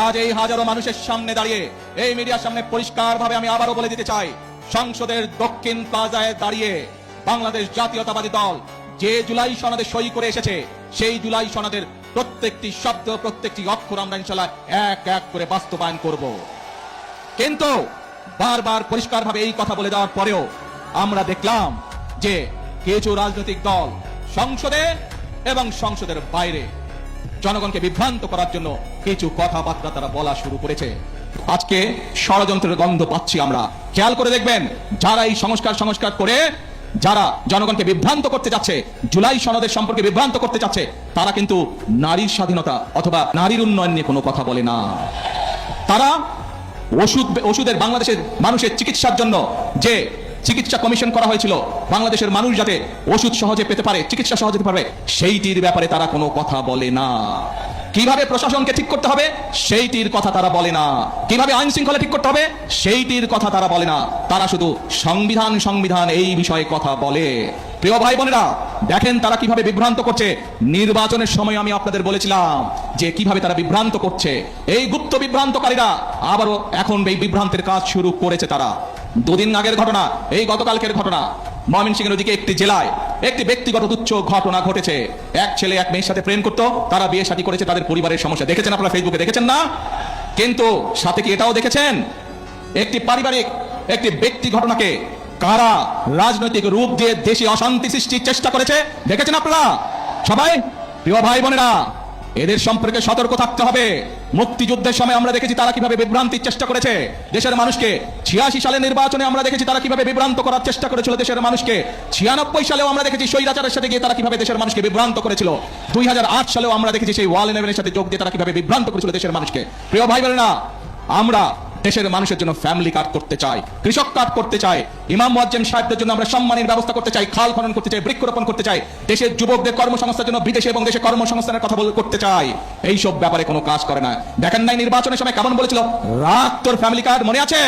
আজ এই হাজারো মানুষের সামনে দাঁড়িয়ে এই মিডিয়ার সামনে পরিষ্কারভাবে আমি আবারও বলে দিতে চাই, সংসদের দক্ষিণ প্লাজায় দাঁড়িয়ে বাংলাদেশ জাতীয়তাবাদী দল যে জুলাই সনদে সই করে এসেছে, সেই জুলাই সনদের প্রত্যেকটি শব্দ, প্রত্যেকটি অক্ষর আমরা ইনশাআল্লাহ এক এক করে বাস্তবায়ন করব। কিন্তু বারবার পরিষ্কারভাবে এই কথা বলে দেওয়ার পরেও আমরা দেখলাম যে কিছু রাজনৈতিক দল সংসদে এবং সংসদের বাইরে জনগণকে বিভ্রান্ত করার জন্য কিছু কথাবার্তা তারা বলা শুরু করেছে। আজকে ষড়যন্ত্রের গন্ধ পাচ্ছি আমরা। খেয়াল করে দেখবেন, যারা এই সংস্কার করে যারা জনগণকে বিভ্রান্ত করতে যাচ্ছে, জুলাই সনদের সম্পর্কে বিভ্রান্ত করতে যাচ্ছে, তারা কিন্তু নারীর স্বাধীনতা অথবা নারীর উন্নয়ন নিয়ে কোনো কথা বলে না। তারা ওষুধের বাংলাদেশের মানুষের চিকিৎসার জন্য যে চিকিৎসা কমিশন করা হয়েছিল, বাংলাদেশের মানুষ যাতে ওষুধ সহজে পেতে পারে, চিকিৎসা সহজে পেতে পারে, সেইটির ব্যাপারে তারা কোনো কথা বলে না। কিভাবে প্রশাসনকে ঠিক করতে হবে সেইটির কথা তারা বলে না। কিভাবে আইন শৃঙ্খলা ঠিক করতে হবে সেইটির কথা তারা বলে না। তারা শুধু সংবিধান এই বিষয়ে কথা বলে। প্রিয় ভাই বোনেরা, দেখেন তারা কিভাবে বিভ্রান্ত করছে। নির্বাচনের সময় আমি আপনাদের বলেছিলাম যে কিভাবে তারা বিভ্রান্ত করছে। এই গুপ্ত বিভ্রান্তকারীরা আবারও এখন এই বিভ্রান্তের কাজ শুরু করেছে। তারা দুদিন আগের ঘটনা, এই গতকালকের ঘটনা, ময়মনসিংহের ওদিকে একটি জেলায় একটি ব্যক্তিগত তুচ্ছ ঘটনা ঘটেছে। এক ছেলে এক মেয়ের সাথে প্রেম করতো, তারা বিয়ে শাদী করেছে, তাদের পরিবারের সমস্যা দেখেছেন আপনারা, ফেসবুকে দেখেছেন না? কিন্তু সাথে কি এটাও দেখেছেন, একটি পারিবারিক একটি ব্যক্তি ঘটনাকে কারা রাজনৈতিক রূপ দিয়ে দেশে অশান্তি সৃষ্টির চেষ্টা করেছে? দেখেছেন আপনারা সবাই? প্রিয় ভাই বোনেরা, এদের সম্পর্কে সতর্ক থাকতে হবে। মুক্তিযুদ্ধের সময় আমরা দেখেছি তারা কিভাবে বিভ্রান্তির চেষ্টা করেছে দেশের মানুষকে। 86 সালের নির্বাচনে আমরা দেখেছি তারা কিভাবে বিভ্রান্ত করার চেষ্টা করেছিল দেশের মানুষকে। 96 সালেও আমরা দেখেছি স্বৈরাচারের সাথে গিয়ে তারা কিভাবে দেশের মানুষকে বিভ্রান্ত করেছিল। 2008 সালেও আমরা দেখেছি সেই ওয়াল 11-এর সাথে যোগ দিয়ে তারা কিভাবে বিভ্রান্ত করেছিল দেশের মানুষকে। প্রিয় ভাই বোনেরা, আমরা দেশের মানুষের জন্য ফ্যামিলি কার্ড করতে চাই, কৃষক কার্ড করতে চাই, ইমাম মুয়াজ্জিম সাহেবদের জন্য আমরা সম্মানের ব্যবস্থা করতে চাই, খাল খনন করতে চাই, বৃক্ষরোপণ করতে চাই, দেশের যুবকদের কর্মসংস্থানের জন্য বিদেশে এবং দেশে কর্মসংস্থানের কথা করতে চাই। এই সব ব্যাপারে কোনো কাজ করে না। দেখেন নাই নির্বাচনের সময় কেমন বলেছিল, রাখ তোর ফ্যামিলি কার্ড, মনে আছে?